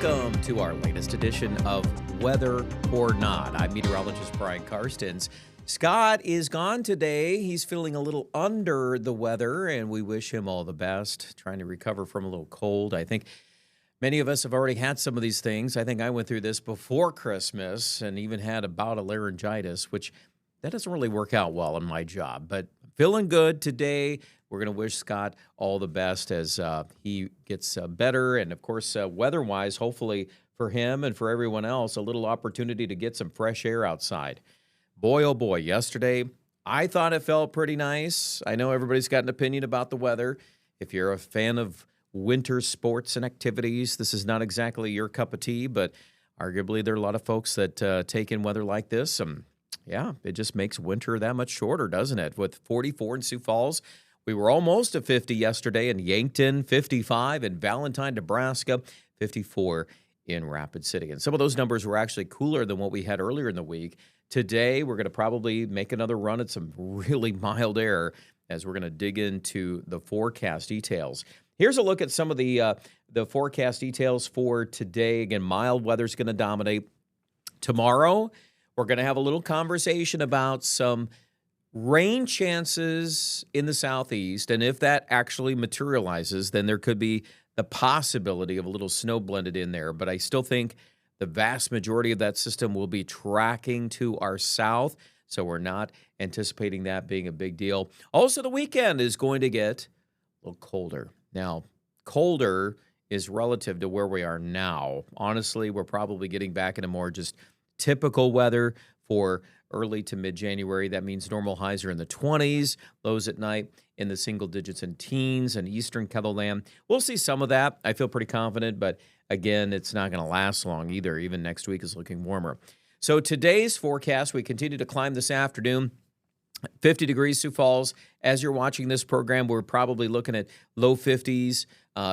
Welcome to our latest edition of Weather or Not. I'm meteorologist Brian Karstens. Scott is gone today. He's feeling a little under the weather, and we wish him all the best, trying to recover from a little cold. I think many of us have already had some of these things. I think I went through this before Christmas and even had a bout of laryngitis, which that doesn't really work out well in my job. But feeling good today. We're going to wish Scott all the best as he gets better. And, of course, weather-wise, hopefully for him and for everyone else, a little opportunity to get some fresh air outside. Boy, oh boy, yesterday I thought it felt pretty nice. I know everybody's got an opinion about the weather. If you're a fan of winter sports and activities, this is not exactly your cup of tea, but arguably there are a lot of folks that take in weather like this. Yeah, it just makes winter that much shorter, doesn't it? With 44 in Sioux Falls. We were almost at 50 yesterday in Yankton, 55 in Valentine, Nebraska, 54 in Rapid City. And some of those numbers were actually cooler than what we had earlier in the week. Today, we're going to probably make another run at some really mild air as we're going to dig into the forecast details. Here's a look at some of the forecast details for today. Again, mild weather's going to dominate. Tomorrow, we're going to have a little conversation about some rain chances in the southeast, and if that actually materializes, then there could be the possibility of a little snow blended in there. But I still think the vast majority of that system will be tracking to our south, so we're not anticipating that being a big deal. Also, the weekend is going to get a little colder. Now, colder is relative to where we are now. Honestly, we're probably getting back into more just typical weather for early to mid-January. That means normal highs are in the 20s, lows at night in the single digits and teens, and eastern KELOLAND. We'll see some of that. I feel pretty confident, but again, it's not going to last long either. Even next week is looking warmer. So today's forecast, we continue to climb this afternoon. 50 degrees Sioux Falls. As you're watching this program, we're probably looking at low 50s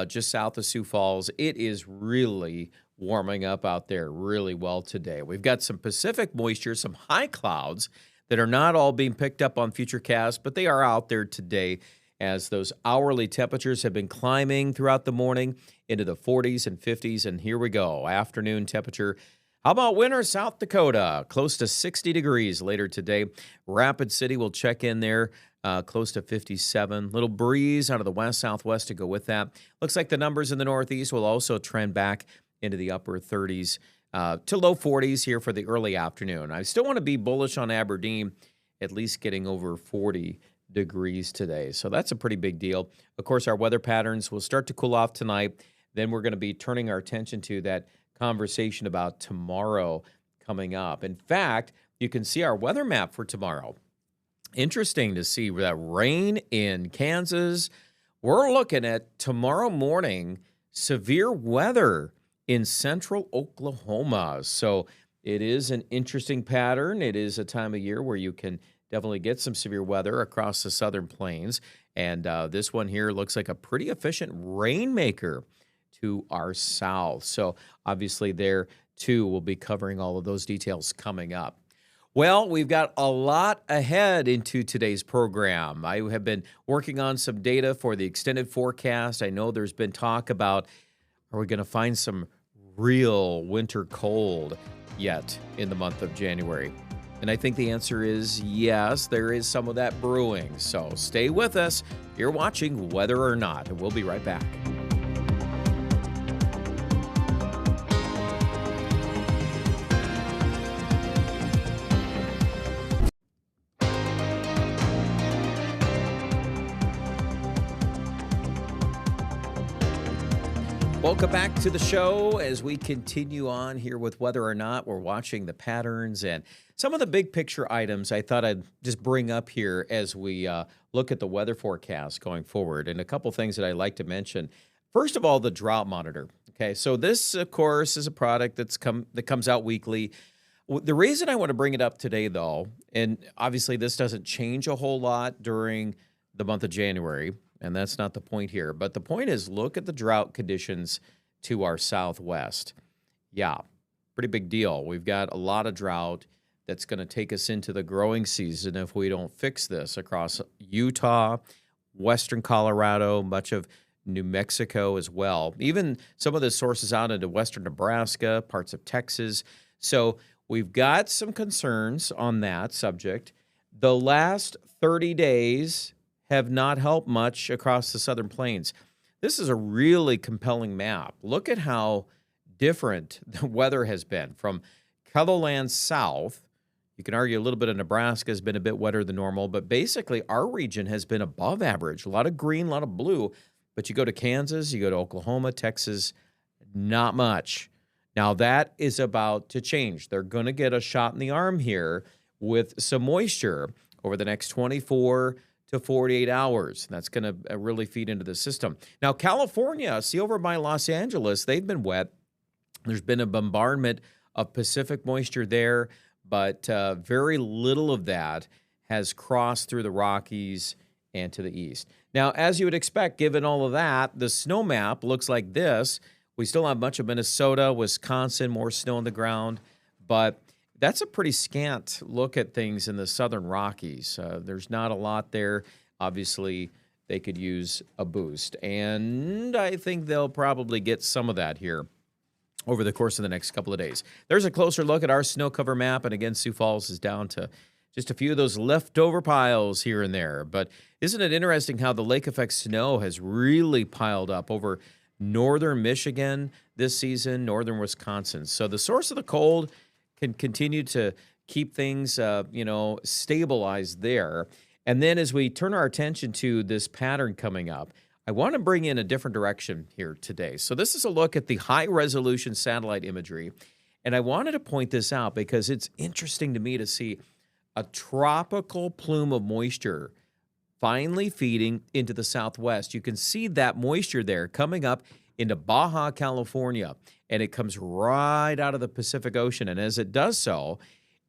just south of Sioux Falls. It is really warming up out there really well today. We've got some Pacific moisture, some high clouds that are not all being picked up on Futurecast, but they are out there today as those hourly temperatures have been climbing throughout the morning into the 40s and 50s. And here we go, afternoon temperature. How about winter South Dakota? Close to 60 degrees later today. Rapid City will check in there. Close to 57. Little breeze out of the west-southwest to go with that. Looks like the numbers in the northeast will also trend back into the upper 30s to low 40s here for the early afternoon. I still want to be bullish on Aberdeen, at least getting over 40 degrees today. So that's a pretty big deal. Of course, our weather patterns will start to cool off tonight. Then we're going to be turning our attention to that conversation about tomorrow coming up. In fact, you can see our weather map for tomorrow. Interesting to see that rain in Kansas. We're looking at tomorrow morning, severe weather in central Oklahoma. So it is an interesting pattern. It is a time of year where you can definitely get some severe weather across the southern plains. And this one here looks like a pretty efficient rainmaker to our south. So obviously there, too, we'll be covering all of those details coming up. Well, we've got a lot ahead into today's program. I have been working on some data for the extended forecast. I know there's been talk about, are we going to find some real winter cold yet in the month of January? And I think the answer is yes, there is some of that brewing. So stay with us. You're watching Weather or Not, and we'll be right back. Welcome back to the show as we continue on here with Weather or Not. We're watching the patterns and some of the big picture items I thought I'd just bring up here as we look at the weather forecast going forward. And a couple things that I'd like to mention. First of all, the drought monitor. Okay, so this, of course, is a product that comes out weekly. The reason I want to bring it up today, though, and obviously this doesn't change a whole lot during the month of January, and that's not the point here. But the point is, look at the drought conditions to our southwest. Yeah, pretty big deal. We've got a lot of drought that's going to take us into the growing season if we don't fix this across Utah, western Colorado, much of New Mexico as well. Even some of the sources out into western Nebraska, parts of Texas. So we've got some concerns on that subject. The last 30 days have not helped much across the southern plains. This is a really compelling map. Look at how different the weather has been from KELOLAND south. You can argue a little bit of Nebraska has been a bit wetter than normal, but basically our region has been above average. A lot of green, a lot of blue. But you go to Kansas, you go to Oklahoma, Texas, not much. Now that is about to change. They're going to get a shot in the arm here with some moisture over the next 24 to 48 hours. That's going to really feed into the system. Now, California, see over by Los Angeles, they've been wet. There's been a bombardment of Pacific moisture there, but very little of that has crossed through the Rockies and to the east. Now, as you would expect, given all of that, the snow map looks like this. We still have much of Minnesota, Wisconsin, more snow on the ground, but that's a pretty scant look at things in the southern Rockies. There's not a lot there. Obviously, they could use a boost, and I think they'll probably get some of that here over the course of the next couple of days. There's a closer look at our snow cover map, and again, Sioux Falls is down to just a few of those leftover piles here and there. But isn't it interesting how the lake effect snow has really piled up over northern Michigan this season, northern Wisconsin? So the source of the cold can continue to keep things, stabilized there. And then as we turn our attention to this pattern coming up, I want to bring in a different direction here today. So this is a look at the high-resolution satellite imagery. And I wanted to point this out because it's interesting to me to see a tropical plume of moisture finally feeding into the southwest. You can see that moisture there coming up into Baja California, and it comes right out of the Pacific Ocean. And as it does so,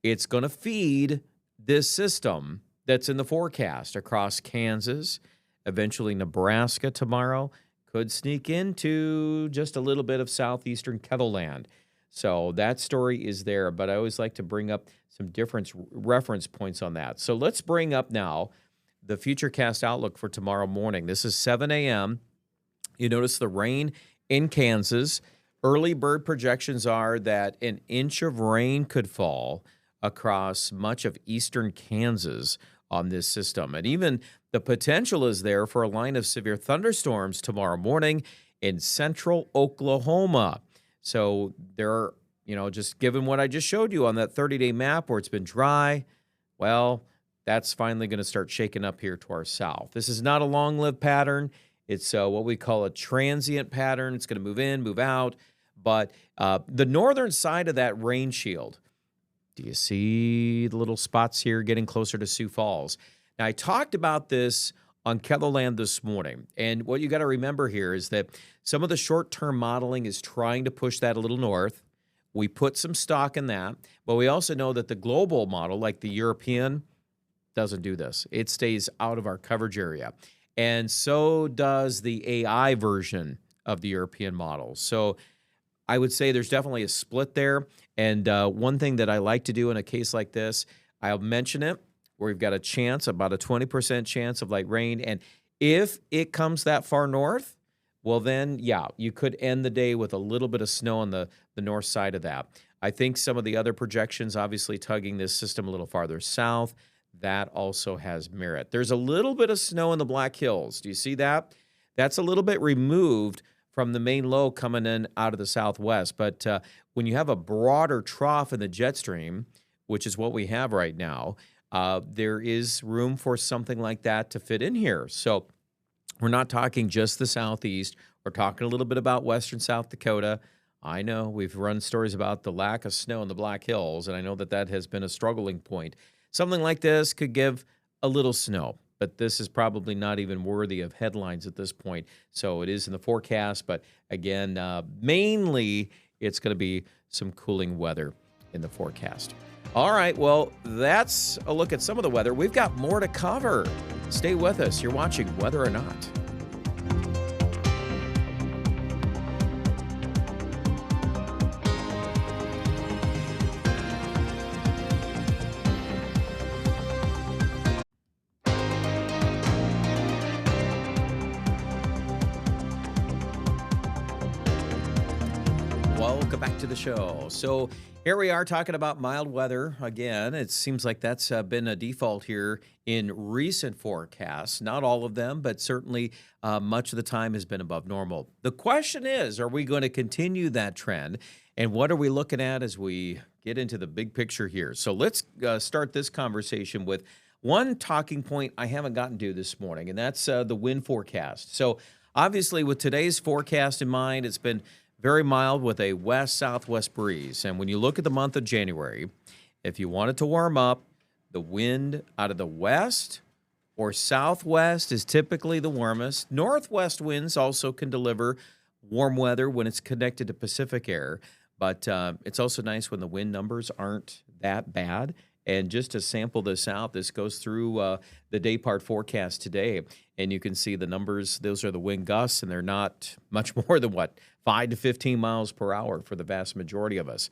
it's going to feed this system that's in the forecast across Kansas, eventually Nebraska tomorrow, could sneak into just a little bit of southeastern KELOLAND. So that story is there, but I always like to bring up some different reference points on that. So let's bring up now the Futurecast outlook for tomorrow morning. This is 7 a.m. You notice the rain in Kansas. Early bird projections are that an inch of rain could fall across much of eastern Kansas on this system. And even the potential is there for a line of severe thunderstorms tomorrow morning in central Oklahoma. So there are, just given what I just showed you on that 30-day map where it's been dry, well, that's finally going to start shaking up here to our south. This is not a long-lived pattern. It's what we call a transient pattern. It's going to move in, move out. But the northern side of that rain shield, do you see the little spots here getting closer to Sioux Falls? Now, I talked about this on KELOLAND this morning, and what you got to remember here is that some of the short-term modeling is trying to push that a little north. We put some stock in that, but we also know that the global model, like the European, doesn't do this. It stays out of our coverage area, and so does the AI version of the European model. So I would say there's definitely a split there, and one thing that I like to do in a case like this, I'll mention it, where we've got a chance, about a 20% chance of light rain. And if it comes that far north, well then, yeah, you could end the day with a little bit of snow on the north side of that. I think some of the other projections, obviously tugging this system a little farther south, that also has merit. There's a little bit of snow in the Black Hills. Do you see that? That's a little bit removed from the main low coming in out of the southwest. But when you have a broader trough in the jet stream, which is what we have right now, there is room for something like that to fit in here. So we're not talking just the southeast. We're talking a little bit about western South Dakota. I know we've run stories about the lack of snow in the Black Hills, and I know that has been a struggling point. Something like this could give a little snow, but this is probably not even worthy of headlines at this point. So it is in the forecast, but again, mainly it's going to be some cooling weather in the forecast. All right, well, that's a look at some of the weather. We've got more to cover. Stay with us. You're watching Whether or Not. welcome back to the show. So here we are talking about mild weather again. It seems like that's been a default here in recent forecasts. Not all of them, but certainly much of the time has been above normal. The question is, are we going to continue that trend? And what are we looking at as we get into the big picture here? So let's start this conversation with one talking point I haven't gotten to this morning, and that's the wind forecast. So obviously with today's forecast in mind, it's been very mild with a west-southwest breeze. And when you look at the month of January, if you want it to warm up, the wind out of the west or southwest is typically the warmest. Northwest winds also can deliver warm weather when it's connected to Pacific air. But it's also nice when the wind numbers aren't that bad. And just to sample this out, this goes through the day part forecast today. And you can see the numbers. Those are the wind gusts, and they're not much more than, 5 to 15 miles per hour for the vast majority of us.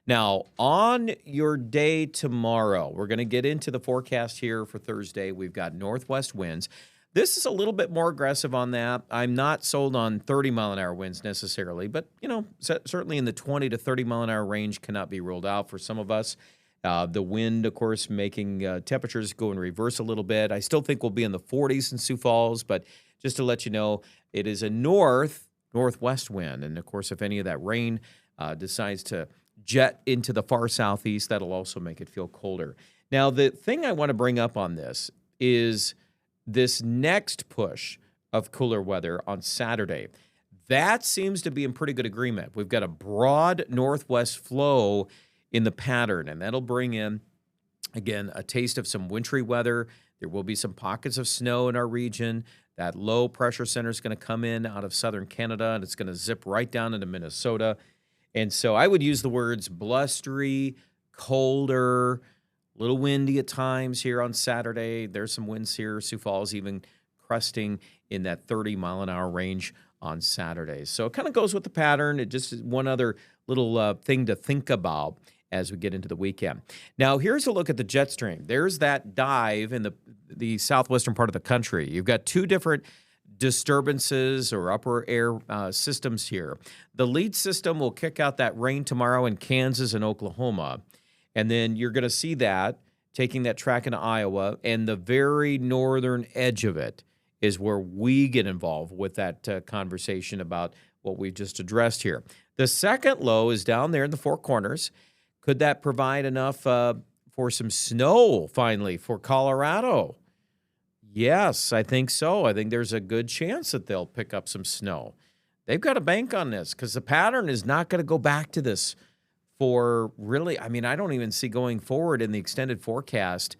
Now, on your day tomorrow, we're going to get into the forecast here for Thursday. We've got northwest winds. This is a little bit more aggressive on that. I'm not sold on 30-mile-an-hour winds necessarily, but, certainly in the 20 to 30-mile-an-hour range cannot be ruled out for some of us. The wind, of course, making temperatures go in reverse a little bit. I still think we'll be in the 40s in Sioux Falls, but just to let you know, it is a northwest wind. And, of course, if any of that rain decides to jet into the far southeast, that'll also make it feel colder. Now, the thing I want to bring up on this is this next push of cooler weather on Saturday. That seems to be in pretty good agreement. We've got a broad northwest flow in the pattern, and that'll bring in, again, a taste of some wintry weather. There will be some pockets of snow in our region. That low pressure center is going to come in out of southern Canada, and it's going to zip right down into Minnesota. And so I would use the words blustery, colder, a little windy at times here on Saturday. There's some winds here. Sioux Falls even cresting in that 30-mile-an-hour range on Saturday. So it kind of goes with the pattern. It just is one other little thing to think about as we get into the weekend. Now, here's a look at the jet stream. There's that dive in the southwestern part of the country. You've got two different disturbances or upper air systems here. The lead system will kick out that rain tomorrow in Kansas and Oklahoma. And then you're going to see that taking that track into Iowa, and the very northern edge of it is where we get involved with that conversation about what we just addressed here. The second low is down there in the Four Corners. Could that provide enough for some snow finally for Colorado? Yes, I think so. I think there's a good chance that they'll pick up some snow. They've got to bank on this because the pattern is not going to go back to this for really, I don't even see going forward in the extended forecast,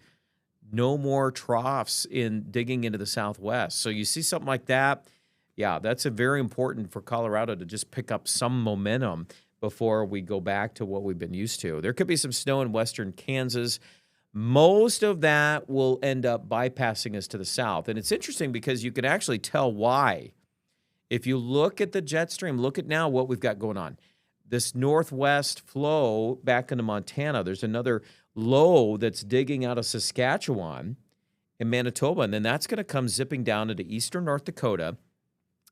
no more troughs in digging into the southwest. So you see something like that, yeah, that's a very important for Colorado to just pick up some momentum before we go back to what we've been used to. There could be some snow in western Kansas. Most of that will end up bypassing us to the south. And it's interesting because you can actually tell why. If you look at the jet stream, look at now what we've got going on. This northwest flow back into Montana, there's another low that's digging out of Saskatchewan and Manitoba, and then that's going to come zipping down into eastern North Dakota,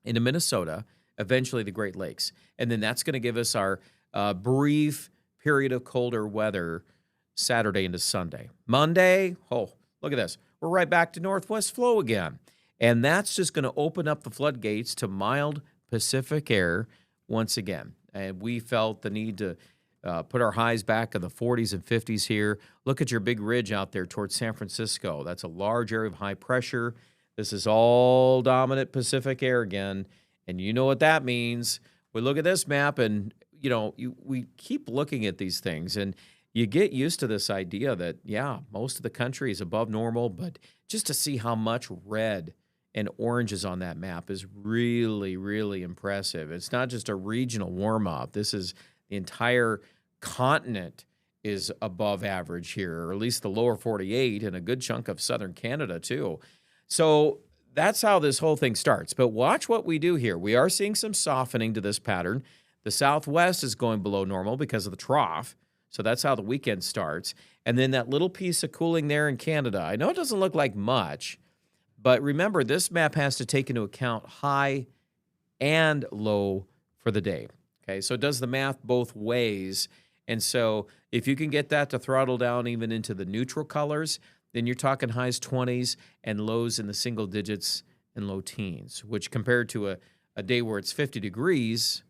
into Minnesota, eventually the Great Lakes. And then that's going to give us our brief period of colder weather Saturday into Sunday. Monday, look at this. We're right back to northwest flow again. And that's just going to open up the floodgates to mild Pacific air once again. And we felt the need to put our highs back in the 40s and 50s here. Look at your big ridge out there towards San Francisco. That's a large area of high pressure. This is all dominant Pacific air again. And you know what that means. We look at this map and, we keep looking at these things and you get used to this idea that, yeah, most of the country is above normal, but just to see how much red and orange is on that map is really, really impressive. It's not just a regional warm-up. This is the entire continent is above average here, or at least the lower 48 and a good chunk of southern Canada too. So that's how this whole thing starts. But watch what we do here. We are seeing some softening to this pattern. The southwest is going below normal because of the trough. So that's how the weekend starts. And then that little piece of cooling there in Canada. I know it doesn't look like much, but remember, this map has to take into account high and low for the day. Okay, so it does the math both ways. And so if you can get that to throttle down even into the neutral colors, then you're talking highs 20s and lows in the single digits and low teens, which compared to a day where it's 50 degrees,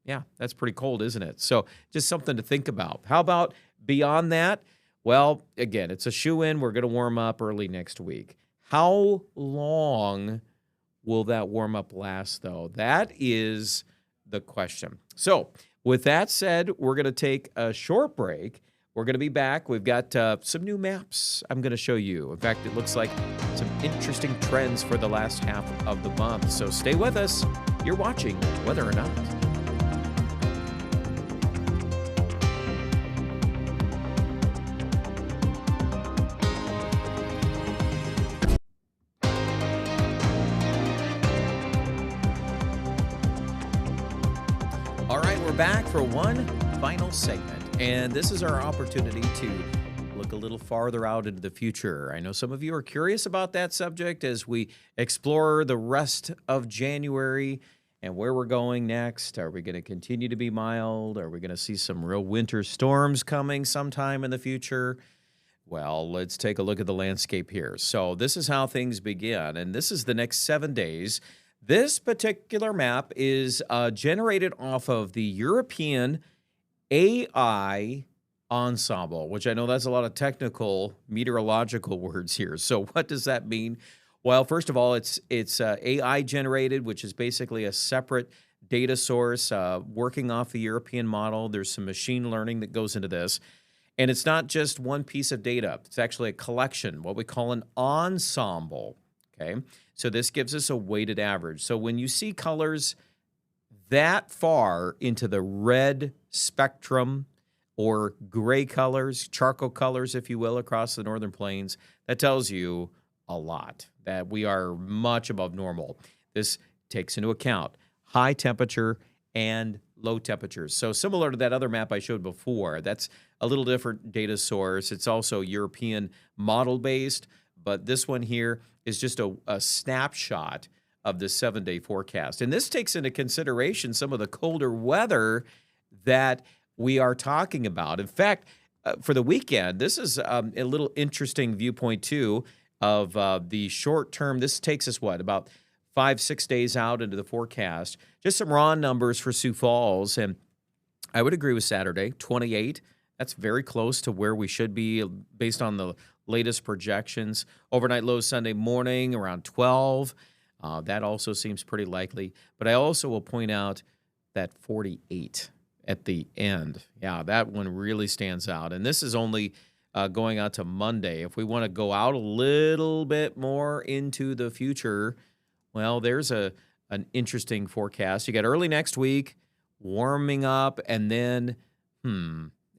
yeah, that's pretty cold, isn't it? So just something to think about. How about beyond that? Well, again, it's a shoe-in. We're going to warm up early next week. How long will that warm-up last, though? That is the question. So with that said, we're going to take a short break. We're going to be back. We've got some new maps I'm going to show you. In fact, it looks like some interesting trends for the last half of the month. So stay with us. You're watching Whether or Not. All right, we're back for one final segment, and this is our opportunity to look a little farther out into the future. I know some of you are curious about that subject as we explore the rest of January and where we're going next. Are we going to continue to be mild? Are we going to see some real winter storms coming sometime in the future? Well, let's take a look at the landscape here. So this is how things begin, and this is the next 7 days. This particular map is generated off of the European AI ensemble, which I know that's a lot of technical meteorological words here. So what does that mean? Well, first of all, it's AI generated, which is basically a separate data source working off the European model. There's some machine learning that goes into this. And it's not just one piece of data. It's actually a collection, what we call an ensemble, okay? So this gives us a weighted average. So when you see colors that far into the red spectrum or gray colors, charcoal colors, if you will, across the northern plains, that tells you a lot, that we are much above normal. This takes into account high temperature and low temperatures. So similar to that other map I showed before, that's a little different data source. It's also European model-based, but this one here is just a snapshot of the 7-day forecast. And this takes into consideration some of the colder weather that we are talking about. In fact, for the weekend, this is a little interesting viewpoint, too, of the short term. This takes us, about 5-6 days out into the forecast. Just some raw numbers for Sioux Falls. And I would agree with Saturday, 28. That's very close to where we should be based on the latest projections. Overnight lows Sunday morning around 12. That also seems pretty likely. But I also will point out that 48 at the end. Yeah, that one really stands out. And this is only going out to Monday. If we want to go out a little bit more into the future, well, there's an interesting forecast. You got early next week, warming up, and then,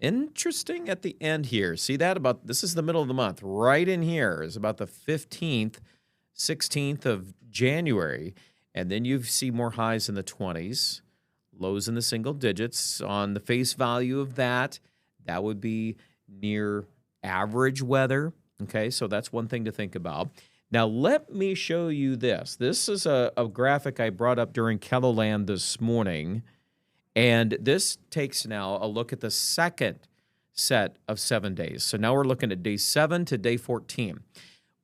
interesting at the end here. See that? This is the middle of the month. Right in here is about the 15th, 16th of January. And then you see more highs in the 20s, lows in the single digits. On the face value of that, that would be near average weather. Okay, so that's one thing to think about. Now, let me show you this. This is a graphic I brought up during KELOLAND this morning. And this takes now a look at the second set of 7 days. So now we're looking at day 7 to day 14.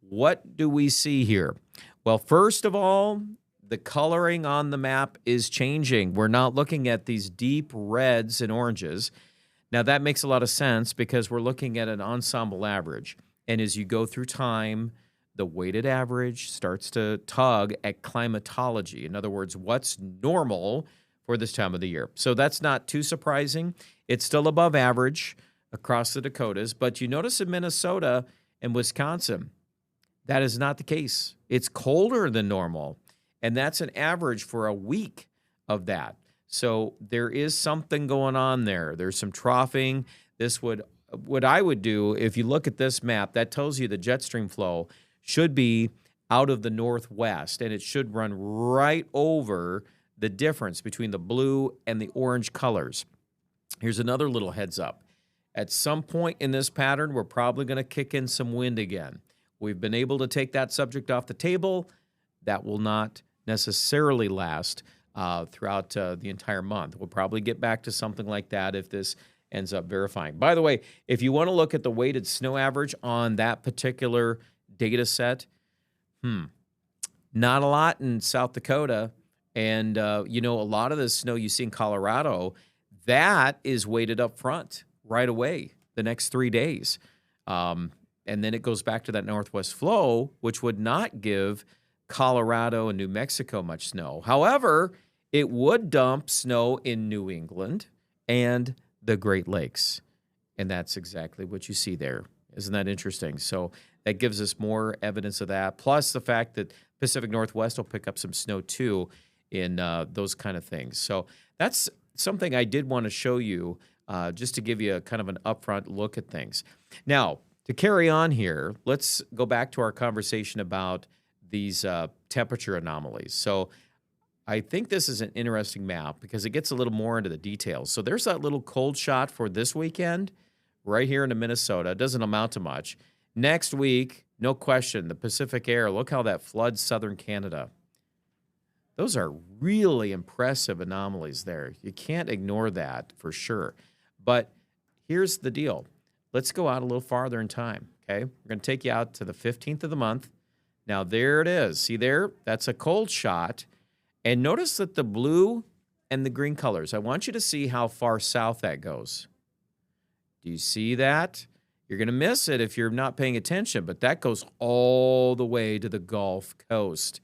What do we see here? Well, first of all, the coloring on the map is changing. We're not looking at these deep reds and oranges. Now, that makes a lot of sense because we're looking at an ensemble average. And as you go through time, the weighted average starts to tug at climatology. In other words, what's normal for this time of the year. So that's not too surprising. It's still above average across the Dakotas. But you notice in Minnesota and Wisconsin, that is not the case. It's colder than normal. And that's an average for a week of that. So there is something going on there. There's some troughing. What I would do, if you look at this map, that tells you the jet stream flow should be out of the northwest, and it should run right over the difference between the blue and the orange colors. Here's another little heads up. At some point in this pattern, we're probably going to kick in some wind again. We've been able to take that subject off the table. That will not necessarily last throughout the entire month. We'll probably get back to something like that if this ends up verifying. By the way, if you want to look at the weighted snow average on that particular data set, not a lot in South Dakota. And, a lot of the snow you see in Colorado, that is weighted up front right away the next 3 days. And then it goes back to that northwest flow, which would not give Colorado and New Mexico much snow. However, it would dump snow in New England and the Great Lakes. And that's exactly what you see there. Isn't that interesting? So that gives us more evidence of that, plus the fact that Pacific Northwest will pick up some snow too in those kind of things. So that's something I did want to show you just to give you a kind of an upfront look at things. Now, to carry on here, let's go back to our conversation about these temperature anomalies. So I think this is an interesting map because it gets a little more into the details. So there's that little cold shot for this weekend right here in Minnesota. It doesn't amount to much. Next week, no question, the Pacific air, look how that floods southern Canada. Those are really impressive anomalies there. You can't ignore that for sure. But here's the deal. Let's go out a little farther in time, okay? We're going to take you out to the 15th of the month. Now, there it is. See there? That's a cold shot. And notice that the blue and the green colors, I want you to see how far south that goes. Do you see that? You're going to miss it if you're not paying attention, but that goes all the way to the Gulf Coast,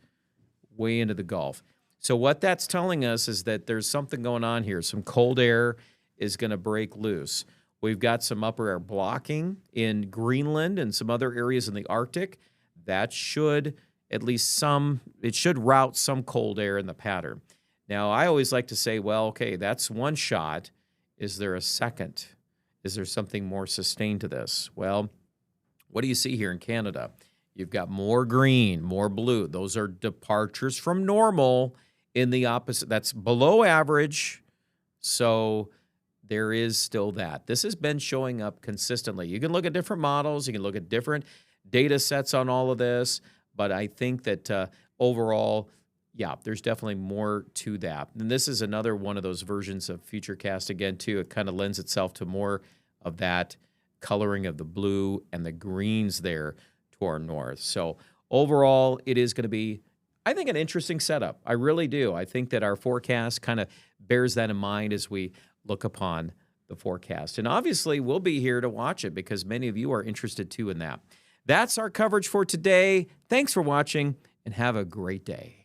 way into the Gulf. So what that's telling us is that there's something going on here. Some cold air is going to break loose. We've got some upper air blocking in Greenland and some other areas in the Arctic. That should it should route some cold air in the pattern. Now, I always like to say, well, okay, that's one shot. Is there a second? Is there something more sustained to this? Well, what do you see here in Canada? You've got more green, more blue. Those are departures from normal in the opposite. That's below average. So there is still that. This has been showing up consistently. You can look at different models. You can look at different data sets on all of this. But I think that overall, yeah, there's definitely more to that. And this is another one of those versions of Futurecast again, too. It kind of lends itself to more of that coloring of the blue and the greens there to our north. So overall, it is going to be, I think, an interesting setup. I really do. I think that our forecast kind of bears that in mind as we look upon the forecast. And obviously, we'll be here to watch it because many of you are interested, too, in that. That's our coverage for today. Thanks for watching, and have a great day.